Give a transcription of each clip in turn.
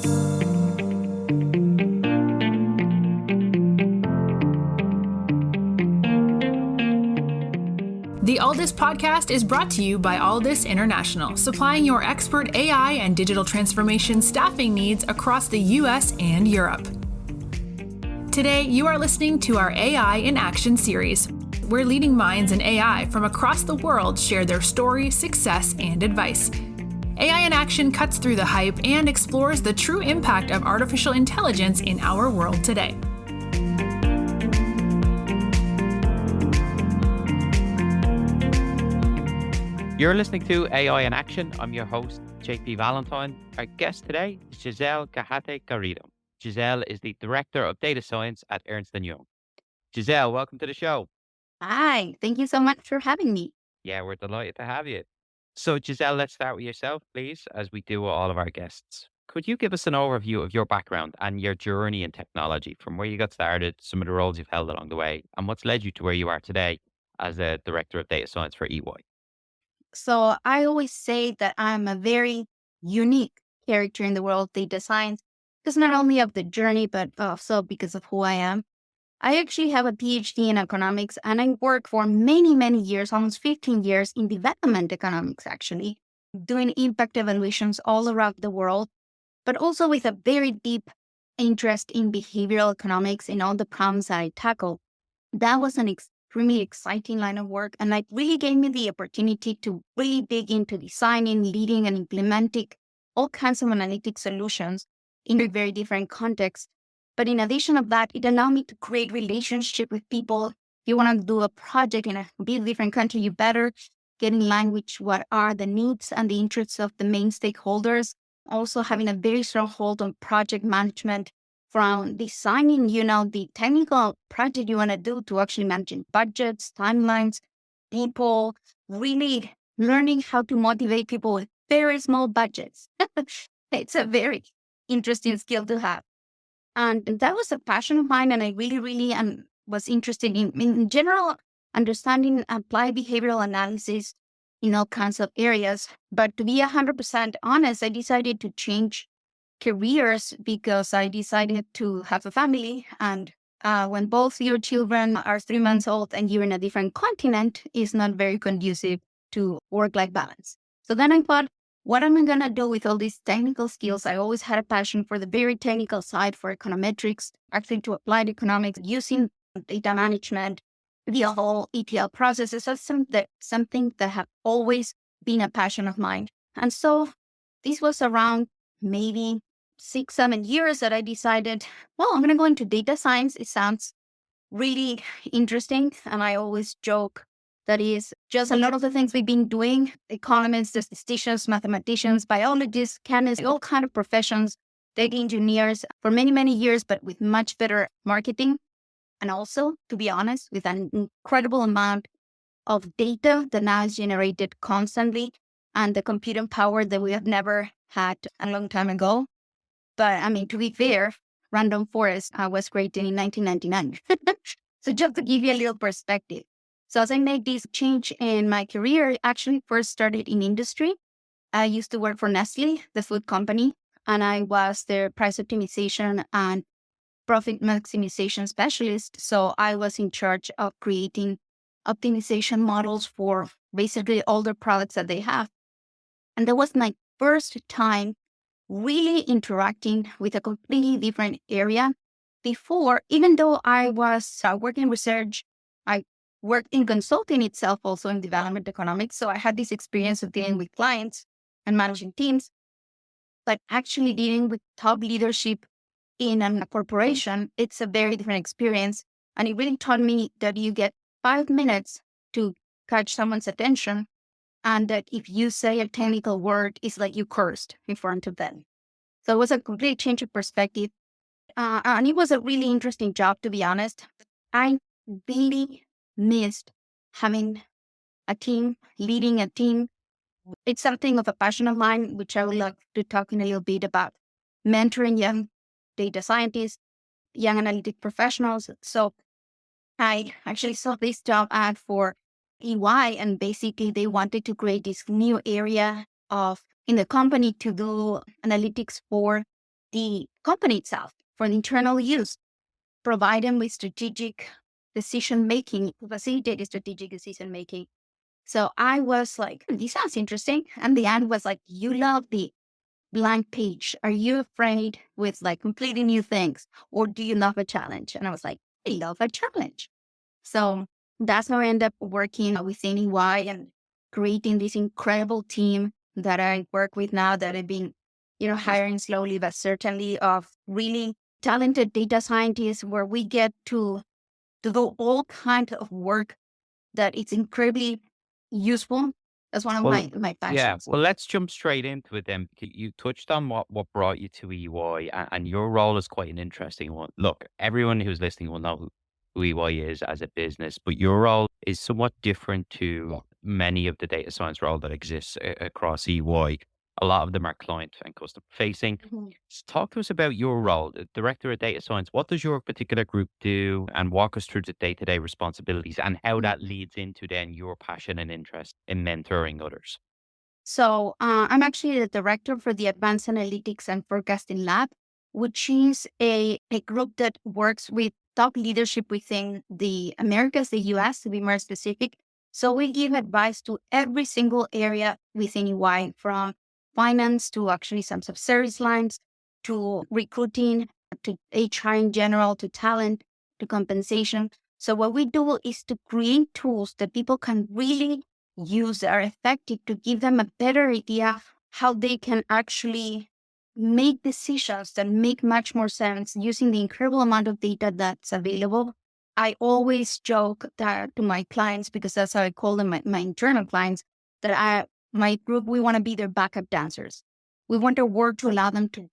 The Aldis podcast is brought to you by Aldis International, supplying your expert AI and digital transformation staffing needs across the US and Europe. Today, you are listening to our AI in Action series, where leading minds in AI from across the world share their story, success, and advice. AI in Action cuts through the hype and explores the true impact of artificial intelligence in our world today. You're listening to AI in Action. I'm your host, JP Valentine. Our guest today is Gissele Gajate Garrido. Gissele is the Director of Data Science at Ernst & Young. Gissele, welcome to the show. Hi, thank you so much for having me. Yeah, we're delighted to have you. So, Gissele, let's start with yourself, please, as we do with all of our guests. Could you give us an overview of your background and your journey in technology, from where you got started, some of the roles you've held along the way, and what's led you to where you are today as a Director of Data Science for EY? So I always say that I'm a very unique character in the world of data science, because not only of the journey, but also because of who I am. I actually have a PhD in economics, and I worked for many, many years, almost 15 years in development economics, actually, doing impact evaluations all around the world, but also with a very deep interest in behavioral economics and all the problems that I tackle. That was an extremely exciting line of work, and it really gave me the opportunity to really dig into designing, leading, and implementing all kinds of analytic solutions in a very different context. But in addition of that, it allowed me to create relationship with people. If you want to do a project in a completely different country, you better get in line with what are the needs and the interests of the main stakeholders. Also having a very strong hold on project management, from designing, the technical project you want to do, to actually managing budgets, timelines, people, really learning how to motivate people with very small budgets. It's a very interesting skill to have. And that was a passion of mine. And I really was interested in general, understanding applied behavioral analysis in all kinds of areas. But to be 100% honest, I decided to change careers because I decided to have a family. And when both your children are 3 months old and you're in a different continent, is not very conducive to work-life balance. So then I thought, what am I going to do with all these technical skills? I always had a passion for the very technical side, for econometrics, actually to applied economics, using data management, the whole ETL processes. That's something that have always been a passion of mine. And so this was around maybe 6-7 years that I decided, well, I'm going to go into data science. It sounds really interesting. And I always joke that is just a lot of the things we've been doing: economists, statisticians, mathematicians, biologists, chemists, all kind of professions, data engineers for many, many years, but with much better marketing. And also, to be honest, with an incredible amount of data that now is generated constantly, and the computing power that we have never had a long time ago. But I mean, to be fair, Random Forest was created in 1999. So just to give you a little perspective. So as I make this change in my career, I actually first started in industry. I used to work for Nestle, the food company, and I was their price optimization and profit maximization specialist. So I was in charge of creating optimization models for basically all the products that they have. And that was my first time really interacting with a completely different area. Before, even though I was working research, I worked in consulting itself, also in development economics. So I had this experience of dealing with clients and managing teams, but actually dealing with top leadership in a corporation, it's a very different experience. And it really taught me that you get 5 minutes to catch someone's attention, and that if you say a technical word, it's like you cursed in front of them. So it was a complete change of perspective. And it was a really interesting job, to be honest. I really missed having a team, leading a team. It's something of a passion of mine, which I would like to talk in a little bit about: mentoring young data scientists, young analytic professionals. So I actually saw this job ad for EY, and basically they wanted to create this new area in the company to do analytics for the company itself for the internal use, provide them with strategic decision making, facilitate strategic decision making. So I was like, this sounds interesting. And the ad was like, you love the blank page. Are you afraid with like completely new things? Or do you love a challenge? And I was like, I love a challenge. So that's how I ended up working within EY and creating this incredible team that I work with now, that I've been, hiring slowly but certainly, of really talented data scientists, where we get to do all kinds of work that it's incredibly useful. That's one of Well, my yeah. passions. Well, let's jump straight into it then. You touched on what brought you to EY, and your role is quite an interesting one. Look, everyone who's listening will know who EY is as a business, but your role is somewhat different to many of the data science role that exists across EY. A lot of them are client and customer facing. Mhm. Talk to us about your role, the director of data science. What does your particular group do, and walk us through the day-to-day responsibilities and how that leads into then your passion and interest in mentoring others. So I'm actually the director for the Advanced Analytics and Forecasting Lab, which is a group that works with top leadership within the Americas, the US, to be more specific. So we give advice to every single area within EY, from finance to actually some sub-service lines, to recruiting, to HR in general, to talent, to compensation. So what we do is to create tools that people can really use are effective, to give them a better idea how they can actually make decisions that make much more sense using the incredible amount of data that's available. I always joke that to my clients, because that's how I call them, my internal clients, that my group, we want to be their backup dancers. We want our work to allow them to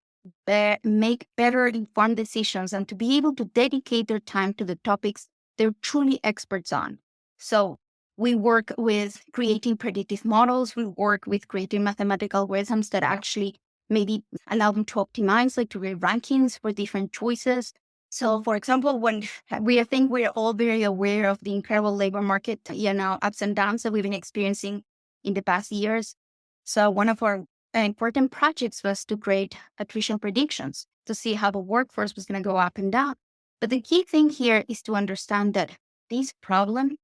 make better informed decisions and to be able to dedicate their time to the topics they're truly experts on. So we work with creating predictive models. We work with creating mathematical algorithms that actually maybe allow them to optimize, like to read rankings for different choices. So, for example, when I think we're all very aware of the incredible labor market, ups and downs that we've been experiencing in the past years. So, one of our important projects was to create attrition predictions to see how the workforce was going to go up and down. But the key thing here is to understand that this problem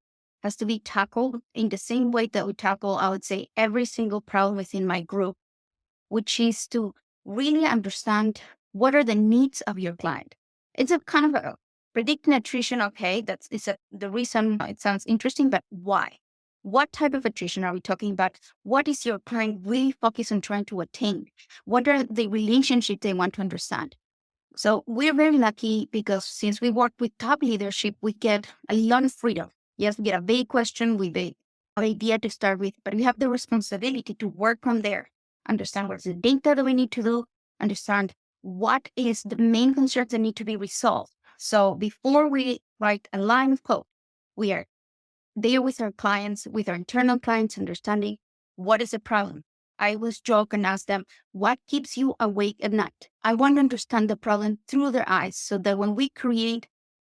has to be tackled in the same way that we tackle, I would say, every single problem within my group, which is to really understand what are the needs of your client. It's a kind of a predicting attrition. Okay, the reason it sounds interesting, but why? What type of attrition are we talking about? What is your client really focused on trying to attain? What are the relationships they want to understand? So we're very lucky because since we work with top leadership, we get a lot of freedom. Yes, we get a vague question with an idea to start with, but we have the responsibility to work from there, understand what's the data that we need to do, understand what is the main concerns that need to be resolved. So before we write a line of code, we are there with our clients, with our internal clients, understanding what is the problem. I always joke and ask them, what keeps you awake at night? I want to understand the problem through their eyes so that when we create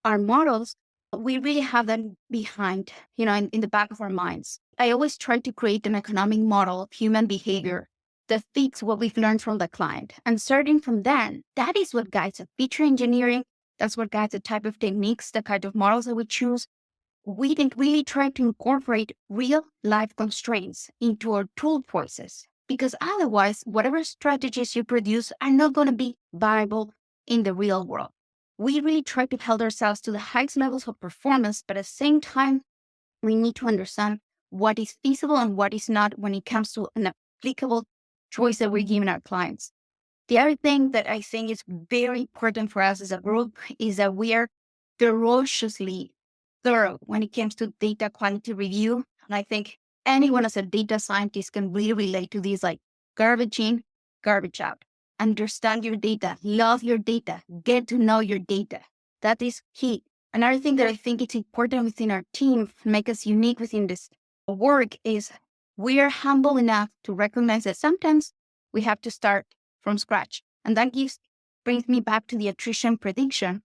our models, we really have them behind, in the back of our minds. I always try to create an economic model of human behavior that fits what we've learned from the client. And starting from then, that is what guides the feature engineering. That's what guides the type of techniques, the kind of models that we choose. We didn't really try to incorporate real life constraints into our tool choices, because otherwise, whatever strategies you produce are not going to be viable in the real world. We really try to hold ourselves to the highest levels of performance, but at the same time, we need to understand what is feasible and what is not when it comes to an applicable choice that we're giving our clients. The other thing that I think is very important for us as a group is that we are ferociously thorough when it comes to data quality review. And I think anyone as a data scientist can really relate to these, like garbage in, garbage out. Understand your data, love your data, get to know your data. That is key. Another thing that I think it's important within our team, make us unique within this work, is we are humble enough to recognize that sometimes we have to start from scratch. And that brings me back to the attrition prediction.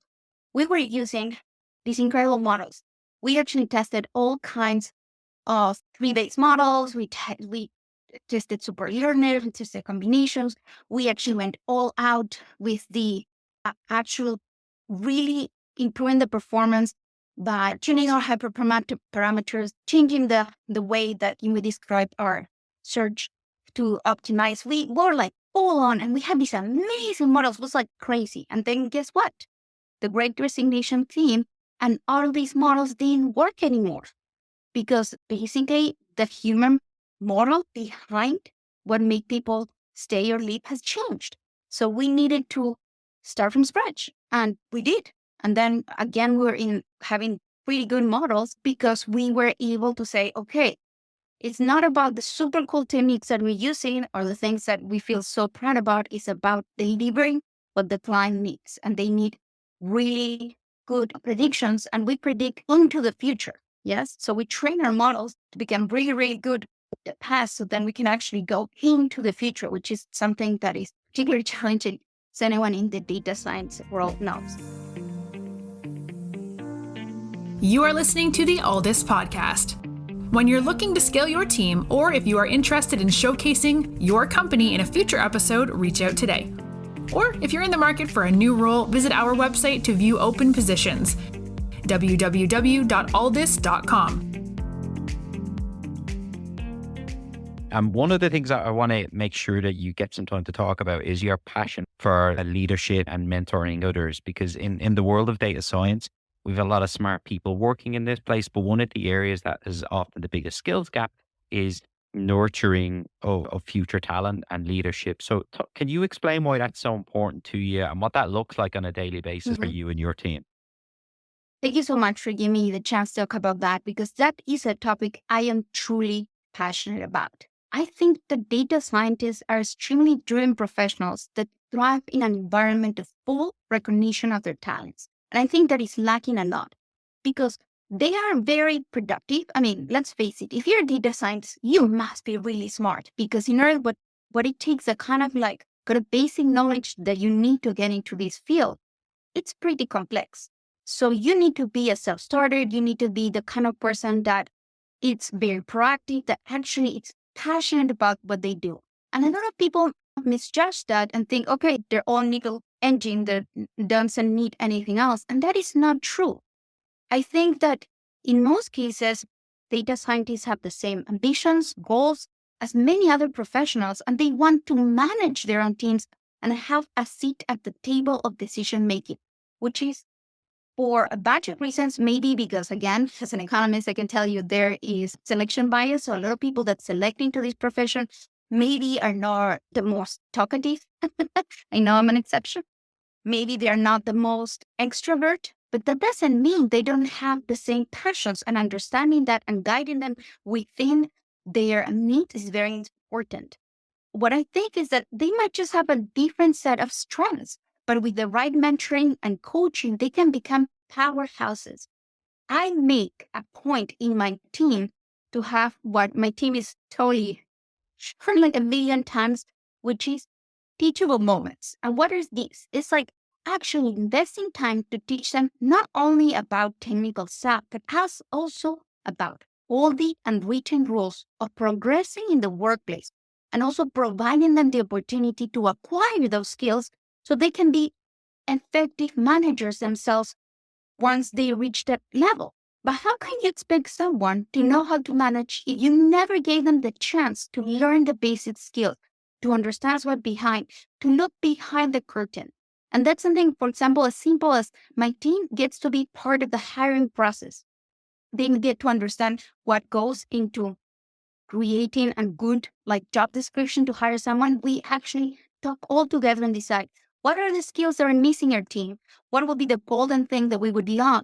We were using these incredible models. We actually tested all kinds of tree-based models. We tested super learner, we tested combinations. We actually went all out with the actual really improving the performance by tuning our hyperparameters, changing the way that we describe our search to optimize. We were like all on, and we had these amazing models. It was like crazy. And then guess what? The Great Resignation came, and all of these models didn't work anymore because basically the human model behind what make people stay or leave has changed. So we needed to start from scratch, and we did. And then again, we were in having pretty good models because we were able to say, okay, it's not about the super cool techniques that we're using or the things that we feel so proud about. It's about delivering what the client needs. And they need really good predictions, and we predict into the future. Yes. So we train our models to become really, really good at the past. So then we can actually go into the future, which is something that is particularly challenging, as anyone in the data science world knows. You are listening to the Aldis podcast. When you're looking to scale your team, or if you are interested in showcasing your company in a future episode, reach out today. Or if you're in the market for a new role, visit our website to view open positions, www.aldis.com. And one of the things that I want to make sure that you get some time to talk about is your passion for leadership and mentoring others, because in the world of data science, we have a lot of smart people working in this place, but one of the areas that is often the biggest skills gap is nurturing of future talent and leadership. So can you explain why that's so important to you and what that looks like on a daily basis for you and your team? Thank you so much for giving me the chance to talk about that, because that is a topic I am truly passionate about. I think that data scientists are extremely driven professionals that thrive in an environment of full recognition of their talents. And I think that is lacking a lot because they are very productive. I mean, let's face it, if you're a data scientist, you must be really smart, because in order what it takes a kind of basic knowledge that you need to get into this field, it's pretty complex. So you need to be a self-starter. You need to be the kind of person that it's very proactive, that actually it's passionate about what they do. And a lot of people misjudge that and think, okay, they're all little engine that doesn't need anything else. And that is not true. I think that in most cases, data scientists have the same ambitions, goals as many other professionals, and they want to manage their own teams and have a seat at the table of decision making, which is for a bunch of reasons, maybe because, again, as an economist, I can tell you there is selection bias. So a lot of people that select into this profession maybe are not the most talkative. I know I'm an exception. Maybe they're not the most extrovert, but that doesn't mean they don't have the same passions, and understanding that and guiding them within their needs is very important. What I think is that they might just have a different set of strengths, but with the right mentoring and coaching, they can become powerhouses. I make a point in my team to have what my team is totally heard like a million times, which is teachable moments. And what is this? It's like actually investing time to teach them not only about technical stuff, but also about all the unwritten rules of progressing in the workplace, and also providing them the opportunity to acquire those skills so they can be effective managers themselves once they reach that level. But how can you expect someone to know how to manage if you never gave them the chance to learn the basic skills, to understand what's behind, to look behind the curtain? And that's something, for example, as simple as my team gets to be part of the hiring process. They get to understand what goes into creating a good job description to hire someone. We actually talk all together and decide what are the skills that are missing our team? What will be the golden thing that we would love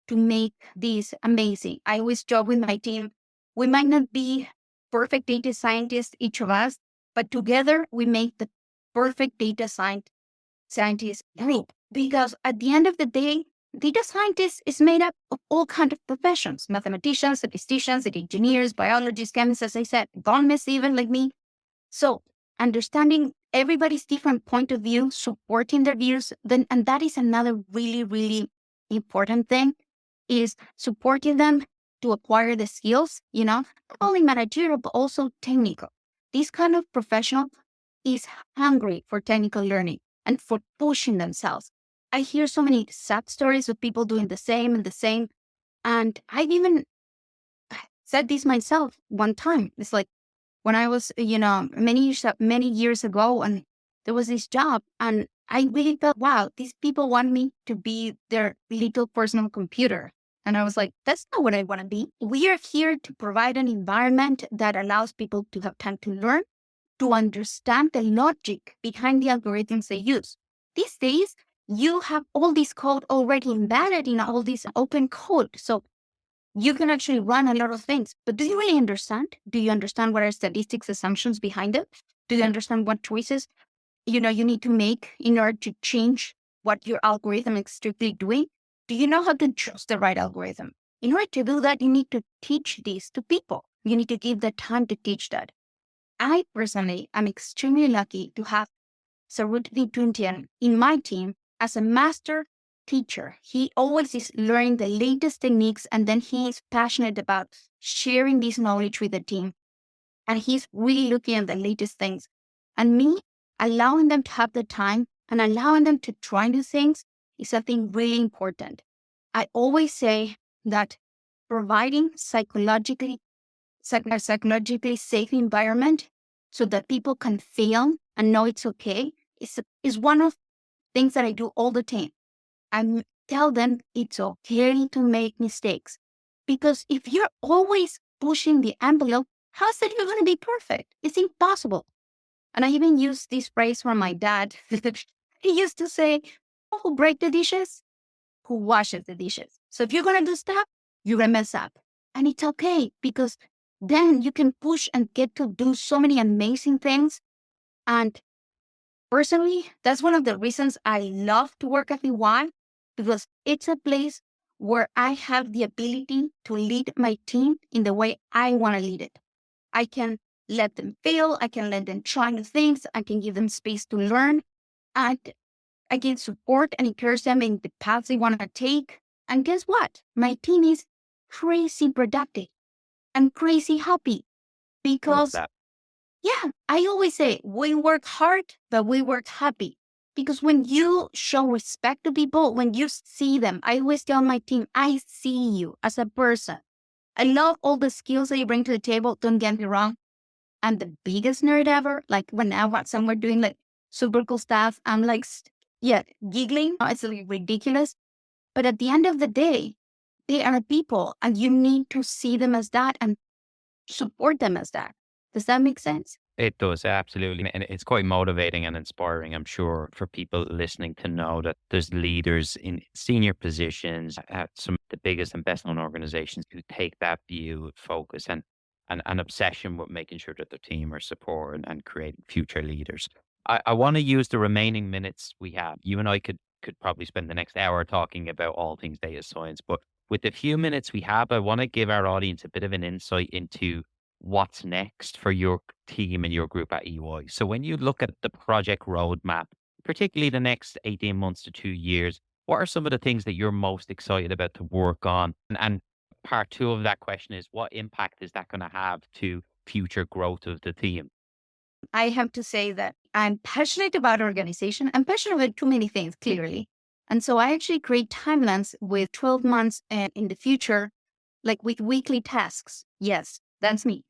to make this amazing? I always joke with my team, we might not be perfect data scientists, each of us, but together we make the perfect data scientist group. Because at the end of the day, data scientists is made up of all kinds of professions: mathematicians, statisticians, engineers, biologists, chemists, as I said, economists even like me. So understanding everybody's different point of view, supporting their views, and that is another really, really important thing, is supporting them to acquire the skills, not only managerial, but also technical. this kind of professional is hungry for technical learning and for pushing themselves. I hear so many sad stories of people doing the same and the same. And I've even said this myself one time. It's like when I was, many years ago, and there was this job, and I really felt, wow, these people want me to be their little personal computer. And I was like, that's not what I want to be. We are here to provide an environment that allows people to have time to learn, to understand the logic behind the algorithms they use. These days, you have all this code already embedded in all this open code. So you can actually run a lot of things, but do you really understand? Do you understand what are statistics assumptions behind it? Do you understand what choices, you need to make in order to change what your algorithm is strictly doing? Do you know how to choose the right algorithm? In order to do that, you need to teach this to people. You need to give the time to teach that. I personally am extremely lucky to have Sarut Vituntian in my team as a master teacher. He always is learning the latest techniques, and then he is passionate about sharing this knowledge with the team. And he's really looking at the latest things. And me allowing them to have the time and allowing them to try new things is something really important. I always say that providing psychologically safe environment so that people can fail and know it's okay is one of things that I do all the time. I tell them it's okay to make mistakes, because if you're always pushing the envelope, how is it you're going to be perfect? It's impossible. And I even use this phrase from my dad. He used to say, who break the dishes? Who washes the dishes? So if you're going to do stuff, you're going to mess up. And it's okay, because then you can push and get to do so many amazing things. And personally, that's one of the reasons I love to work at EY, because it's a place where I have the ability to lead my team in the way I want to lead it. I can let them fail. I can let them try new things. I can give them space to learn. And I can support and encourage them in the paths they want to take. And guess what? My team is crazy productive and crazy happy, Love because that. yeah, I always say we work hard, but we work happy. Because when you show respect to people, when you see them, I always tell my team, I see you as a person. I love all the skills that you bring to the table. Don't get me wrong. I'm the biggest nerd ever. Like when I watch someone doing like super cool stuff, I'm like, giggling. It's like ridiculous. But at the end of the day, they are people, and you need to see them as that and support them as that. Does that make sense? It does, absolutely. And it's quite motivating and inspiring, I'm sure, for people listening to know that there's leaders in senior positions at some of the biggest and best known organizations who take that view, focus, and an obsession with making sure that their team are supported and creating future leaders. I want to use the remaining minutes we have. You and I could probably spend the next hour talking about all things data science, but with the few minutes we have, I want to give our audience a bit of an insight into what's next for your team and your group at EY. So when you look at the project roadmap, particularly the next 18 months to 2 years, what are some of the things that you're most excited about to work on? And part two of that question is, what impact is that going to have to future growth of the team? I have to say that I'm passionate about organization. I'm passionate about too many things, clearly. And so I actually create timelines with 12 months and in the future, like with weekly tasks. Yes, that's me.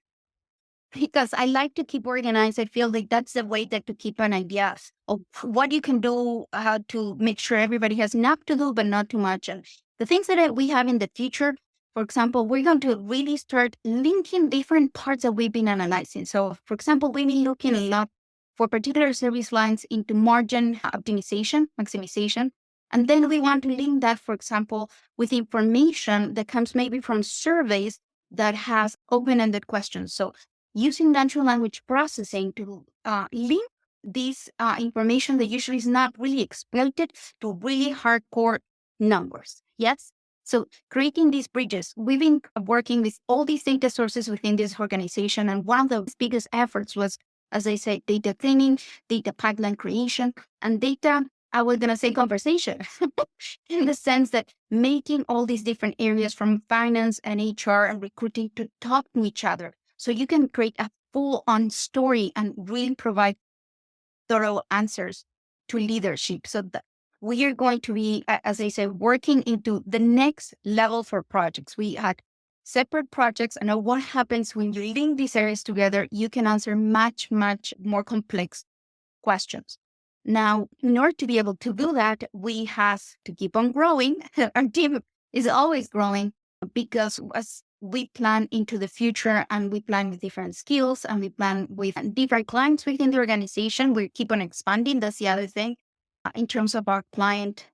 Because I like to keep organized. I feel like that's the way that to keep an idea of what you can do, how to make sure everybody has enough to do, but not too much. And the things that we have in the future, for example, we're going to really start linking different parts that we've been analyzing. So, for example, we've been looking a lot for particular service lines into margin optimization, maximization. And then we want to link that, for example, with information that comes maybe from surveys that has open-ended questions. So using natural language processing to link this information that usually is not really exploited to really hardcore numbers. Yes. So creating these bridges, we've been working with all these data sources within this organization. And one of the biggest efforts was, as I said, data cleaning, data pipeline creation, and data, I was going to say conversation, in the sense that making all these different areas from finance and HR and recruiting to talk to each other. So you can create a full on story and really provide thorough answers to leadership. So that we are going to be, as I said, working into the next level for projects. We had separate projects, and what happens when you link these areas together, you can answer much, much more complex questions. Now, in order to be able to do that, we have to keep on growing. Our team is always growing because as we plan into the future and we plan with different skills and we plan with different clients within the organization, we keep on expanding. That's the other thing. In terms of our client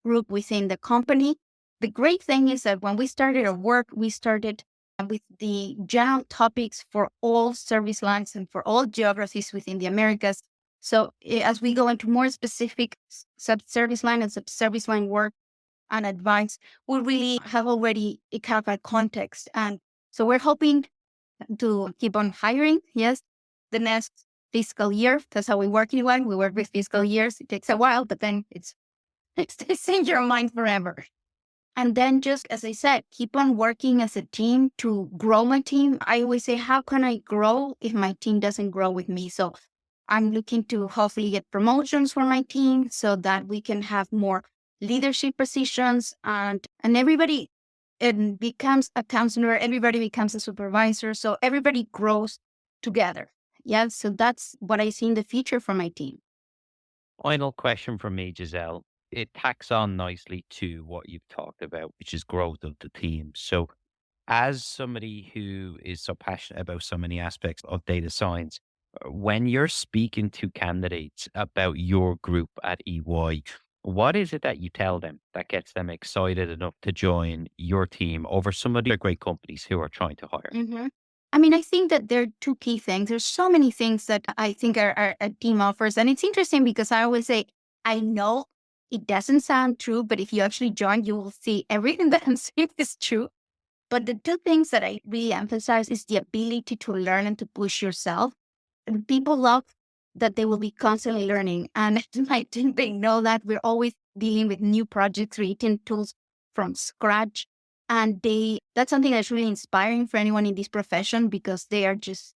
group within the company, the great thing is that when we started our work, we started with the general topics for all service lines and for all geographies within the Americas. So as we go into more specific sub-service line and sub-service line work and advice, we really have already a kind of a context. And so we're hoping to keep on hiring, yes, the next fiscal year. That's how we work in one. We work with fiscal years. It takes a while, but then it stays in your mind forever. And then just, as I said, keep on working as a team to grow my team. I always say, how can I grow if my team doesn't grow with me? So I'm looking to hopefully get promotions for my team so that we can have more leadership positions and everybody becomes a counselor, everybody becomes a supervisor. So everybody grows together. Yeah, so that's what I see in the future for my team. Final question from me, Gissele. It tacks on nicely to what you've talked about, which is growth of the team. So as somebody who is so passionate about so many aspects of data science, when you're speaking to candidates about your group at EY, what is it that you tell them that gets them excited enough to join your team over some of the great companies who are trying to hire? Mm-hmm. I mean, I think that there are two key things. There's so many things that I think our team offers. And it's interesting because I always say, I know it doesn't sound true, but if you actually join, you will see everything that I'm saying is true. But the two things that I really emphasize is the ability to learn and to push yourself. And people love that they will be constantly learning. And I think they know that we're always dealing with new projects, creating tools from scratch. And that's something that's really inspiring for anyone in this profession because they are just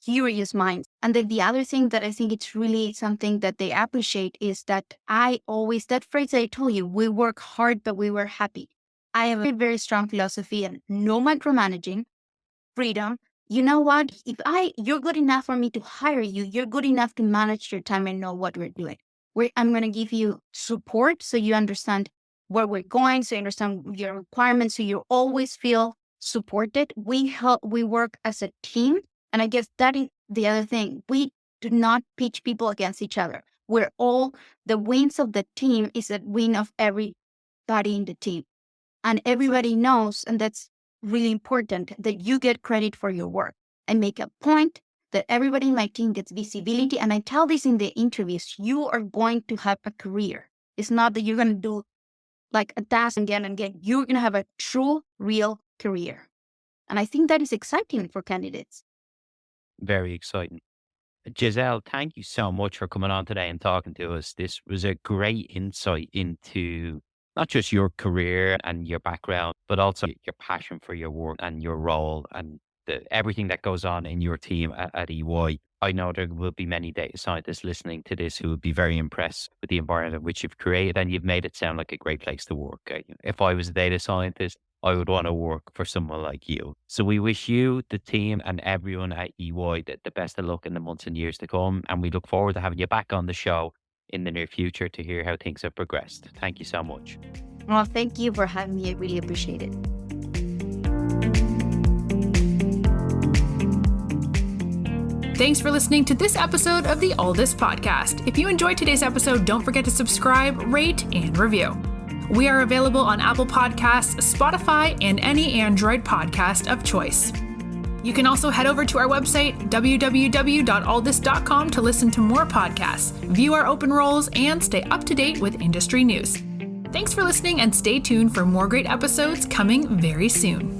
curious minds. And then the other thing that I think it's really something that they appreciate is that that phrase that I told you, we work hard, but we were happy. I have a very, very strong philosophy and no micromanaging, freedom. You know what? You're good enough for me to hire you. You're good enough to manage your time and know what we're doing. I'm going to give you support so you understand where we're going, so you understand your requirements, so you always feel supported. We work as a team. And I guess that is the other thing. We do not pitch people against each other. The wins of the team is the win of everybody in the team. And everybody knows, and that's really important, that you get credit for your work. I make a point that everybody in my team gets visibility. And I tell this in the interviews, you are going to have a career. It's not that you're going to do like a task again and again. You're going to have a true, real career. And I think that is exciting for candidates. Very exciting. Gissele, thank you so much for coming on today and talking to us. This was a great insight into not just your career and your background, but also your passion for your work and your role and everything that goes on in your team at EY. I know there will be many data scientists listening to this who would be very impressed with the environment which you've created, and you've made it sound like a great place to work. If I was a data scientist, I would want to work for someone like you. So we wish you, the team, and everyone at EY the best of luck in the months and years to come. And we look forward to having you back on the show in the near future to hear how things have progressed. Thank you so much. Well, thank you for having me. I really appreciate it. Thanks for listening to this episode of the All This podcast. If you enjoyed today's episode, don't forget to subscribe, rate, and review. We are available on Apple Podcasts, Spotify, and any Android podcast of choice. You can also head over to our website, www.allthis.com, to listen to more podcasts, view our open roles, and stay up to date with industry news. Thanks for listening, and stay tuned for more great episodes coming very soon.